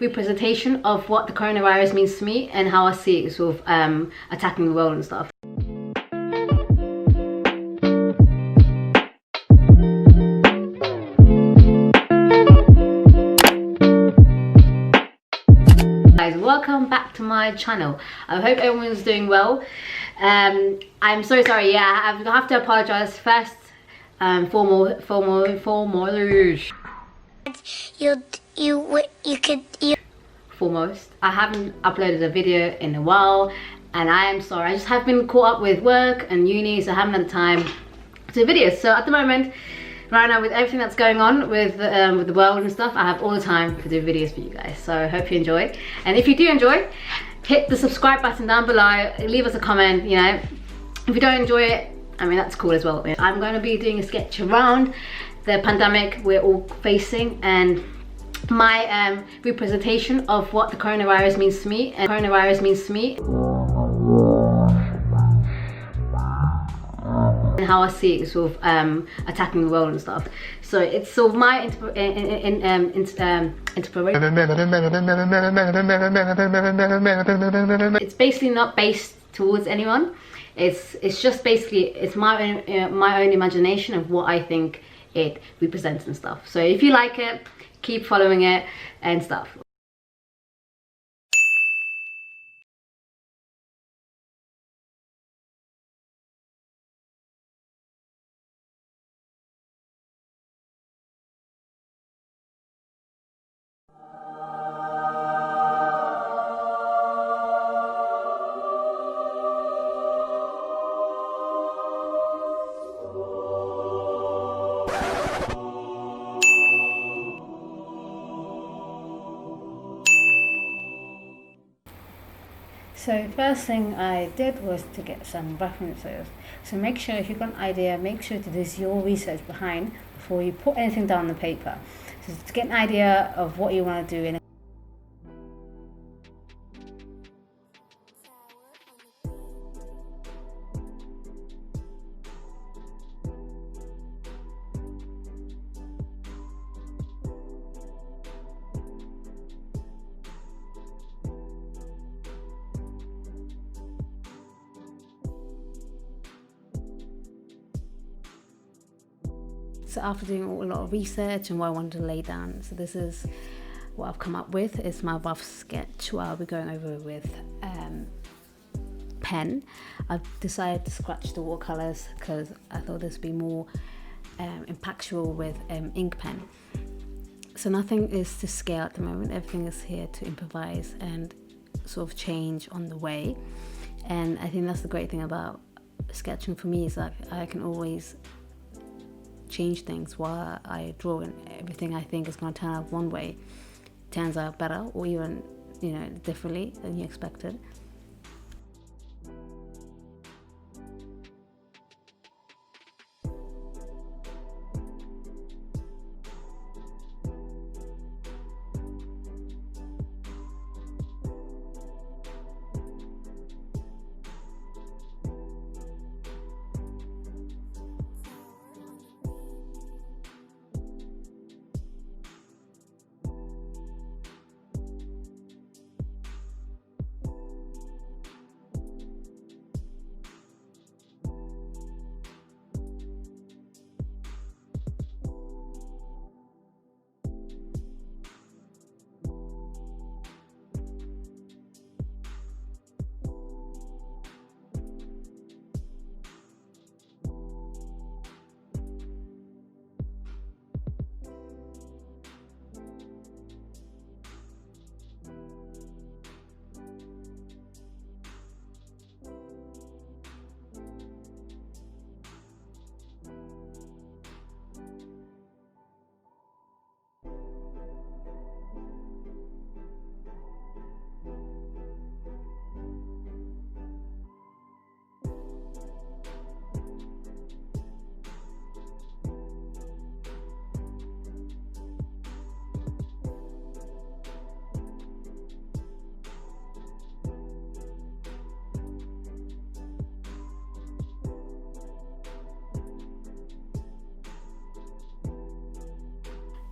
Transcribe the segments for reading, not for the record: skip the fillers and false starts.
representation of what the coronavirus means to me and how I see it sort of attacking the world and stuff. Guys, welcome back to my channel. I hope everyone's doing well. I'm so sorry, yeah, I have to apologize first. Foremost, I haven't uploaded a video in a while, and I am sorry. I just have been caught up with work and uni, so I haven't had time to do videos. So at the moment, right now, with everything that's going on with the world and stuff, I have all the time to do videos for you guys. So I hope you enjoy, and if you do enjoy, hit the subscribe button down below, leave us a comment. You know, if you don't enjoy it, I mean, that's cool as well. I'm going to be doing a sketch around the pandemic we're all facing and my representation of what the coronavirus means to me and how I see it sort of attacking the world and stuff. So it's sort of my it's basically not based towards anyone. It's just basically, it's my own imagination of what I think it represents and stuff. So if you like it, keep following it and stuff. So first thing I did was to get some references. So make sure, if you've got an idea, make sure to do your research behind before you put anything down on the paper. So to get an idea of what you want to do in So after doing a lot of research and what I wanted to lay down, so this is what I've come up with. It's my rough sketch what I'll be going over with pen. I've decided to scratch the watercolors because I thought this would be more impactful with ink pen. So nothing is to scale at the moment. Everything is here to improvise and sort of change on the way. And I think that's the great thing about sketching for me, is that I can always change things while I draw, and everything I think is going to turn out one way turns out better, or even, you know, differently than you expected.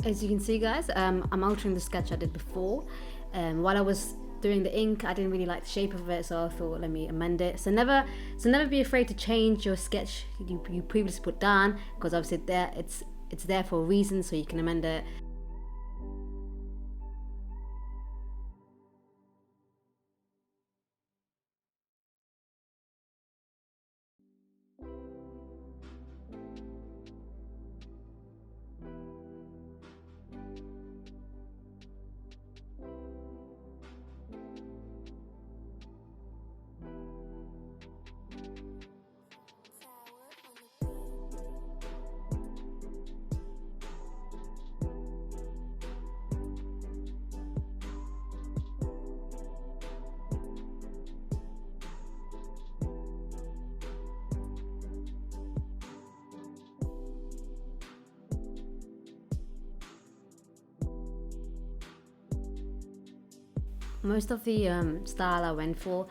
As you can see, guys, I'm altering the sketch I did before. While I was doing the ink, I didn't really like the shape of it, so I thought, let me amend it. So never be afraid to change your sketch you previously put down, because obviously it's there for a reason, so you can amend it. Most of the style I went for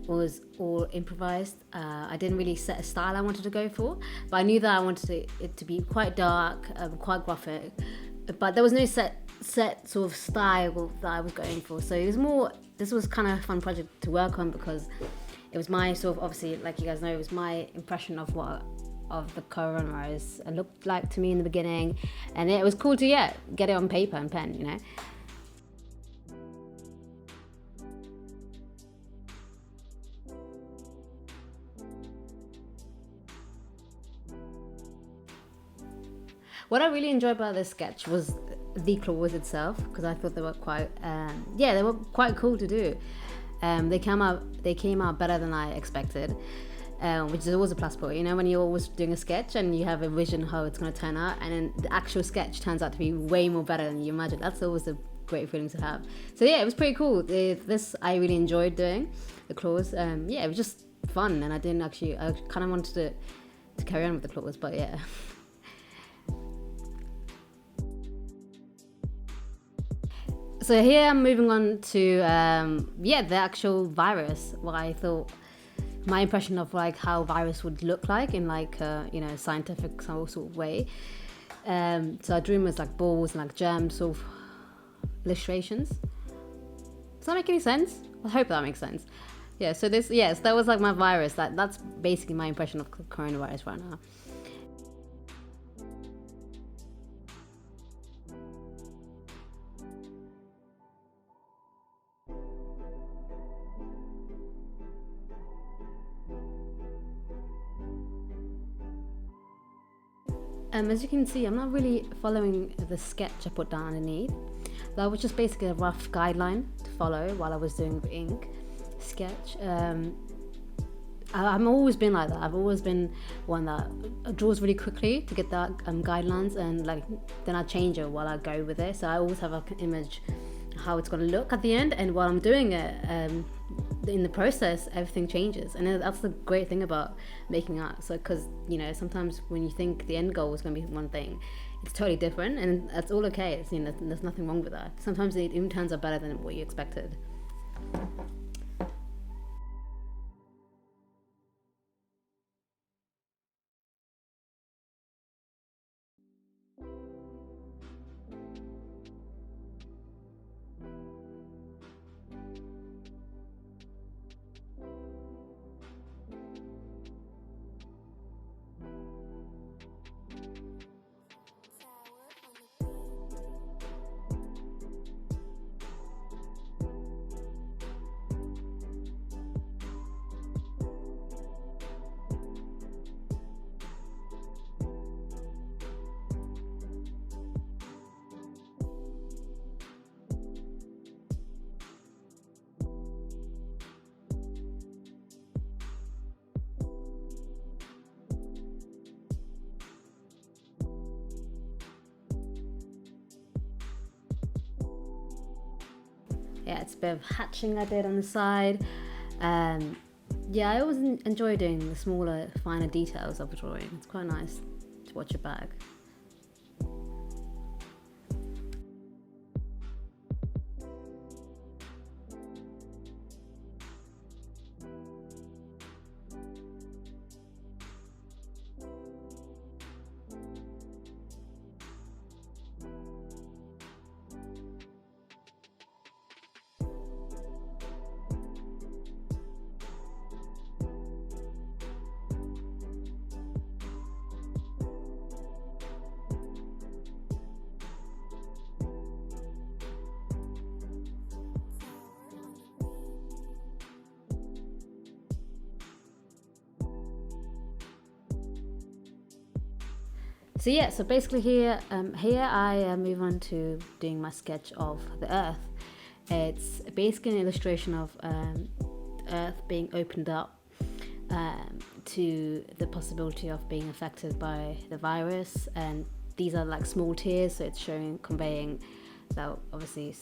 was all improvised. I didn't really set a style I wanted to go for, but I knew that I wanted it to be quite dark, quite graphic, but there was no set sort of style that I was going for. So it was more, this was kind of a fun project to work on, because it was my sort of, obviously, like you guys know, it was my impression of the coronavirus looked like to me in the beginning, and it was cool to get it on paper and pen, you know. What I really enjoyed about this sketch was the claws itself, because I thought they were quite, they were quite cool to do. They came out better than I expected, which is always a plus point. You know, when you're always doing a sketch and you have a vision how it's going to turn out, and then the actual sketch turns out to be way more better than you imagine. That's always a great feeling to have. So yeah, it was pretty cool. This I really enjoyed doing, the claws. It was just fun, and I kind of wanted to carry on with the claws, but yeah. So here I'm moving on to the actual virus. What I thought, my impression of like how virus would look like in like scientific sort of way. So I drew them as like balls and like germs sort of illustrations. Does that make any sense? I hope that makes sense. Yeah. So that was like my virus. That's basically my impression of coronavirus right now. As you can see, I'm not really following the sketch I put down underneath. That was just basically a rough guideline to follow while I was doing the ink sketch. I've always been like that. I've always been one that draws really quickly to get that guidelines, and like then I change it while I go with it. So I always have like an image how it's going to look at the end, and while I'm doing it, in the process everything changes, and that's the great thing about making art. So because sometimes when you think the end goal is going to be one thing, it's totally different, and that's all okay. It's, there's nothing wrong with that. Sometimes it even turns out better than what you expected. Yeah, it's a bit of hatching I did on the side. I always enjoy doing the smaller, finer details of a drawing. It's quite nice to watch it back. So yeah, so basically here I move on to doing my sketch of the Earth. It's basically an illustration of Earth being opened up to the possibility of being affected by the virus, and these are like small tears, so it's conveying that obviously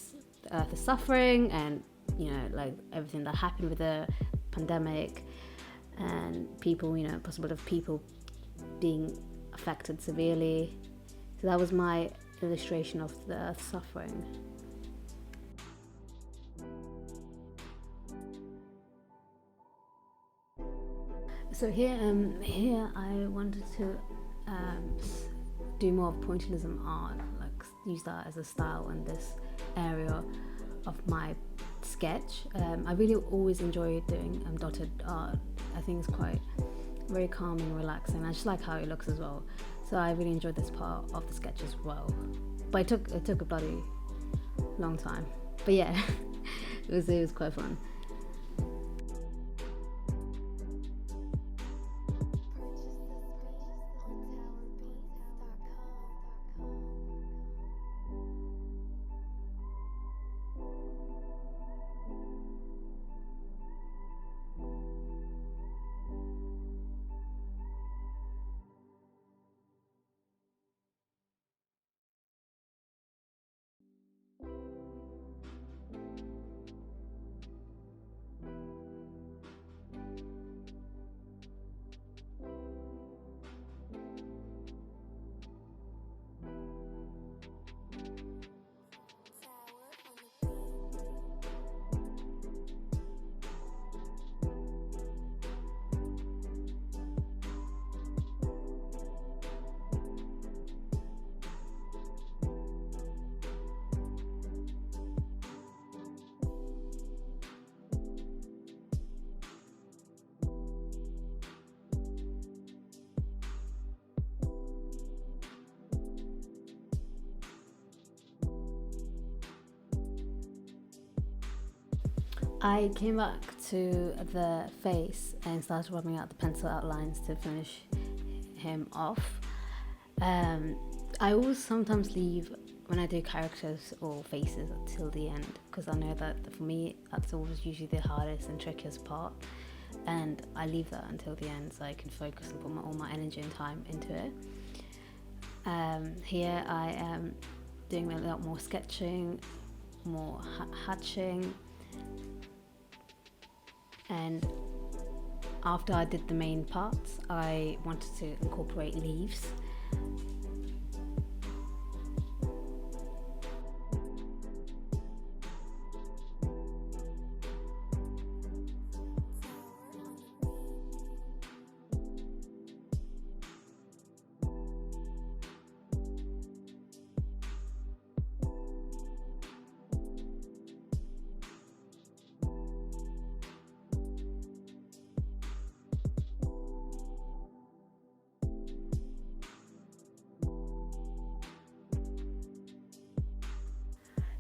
the Earth is suffering, and you know, like everything that happened with the pandemic, and people, you know, possibility of people being affected severely. So that was my illustration of the Earth suffering. So here I wanted to do more of pointillism art, like use that as a style in this area of my sketch. I really always enjoy doing dotted art. I think it's quite very calming, relaxing. I just like how it looks as well. So I really enjoyed this part of the sketch as well. But it took a bloody long time. But yeah, it was quite fun. I came back to the face and started rubbing out the pencil outlines to finish him off. I always sometimes leave when I do characters or faces till the end, because I know that for me that's always usually the hardest and trickiest part, and I leave that until the end so I can focus and put all my energy and time into it. Here I am doing a lot more sketching, more hatching, and after I did the main parts, I wanted to incorporate leaves.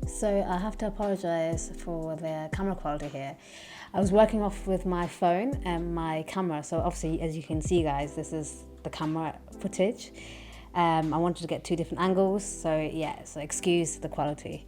So I have to apologize for the camera quality here. I was working off with my phone and my camera, so obviously as you can see guys, this is the camera footage. I wanted to get two different angles, so yeah, so excuse the quality.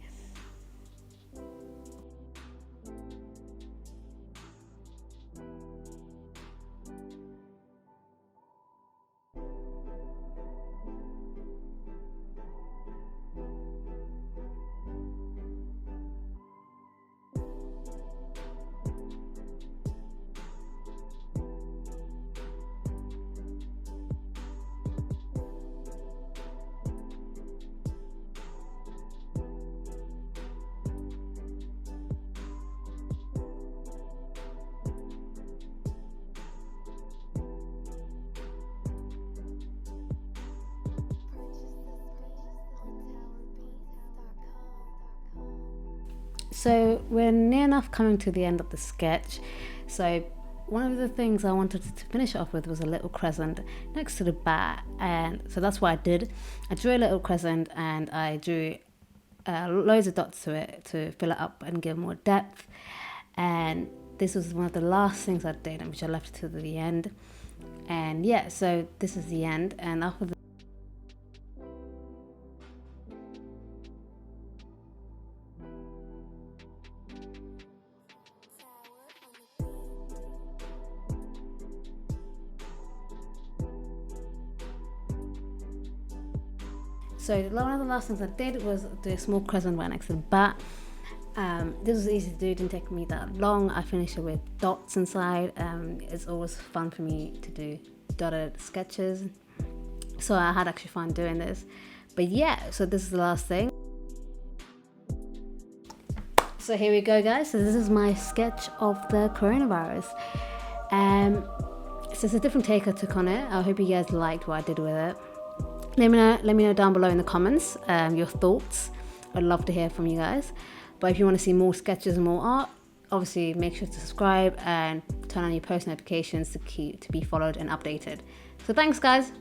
So we're near enough coming to the end of the sketch. So one of the things I wanted to finish off with was a little crescent next to the bat, and so that's what I did. I drew a little crescent and I drew loads of dots to it to fill it up and give more depth. And this was one of the last things I did, which I left to the end. And yeah, so this is the end. And after So one of the last things I did was do a small crescent right next to the bat. This was easy to do, it didn't take me that long. I finished it with dots inside. It's always fun for me to do dotted sketches, so I had actually fun doing this. But yeah, so this is the last thing. So here we go, guys. So this is my sketch of the coronavirus. So it's a different take I took on it. I hope you guys liked what I did with it. Let me know down below in the comments your thoughts. I'd love to hear from you guys. But if you want to see more sketches and more art, obviously make sure to subscribe and turn on your post notifications to be followed and updated. So thanks, guys.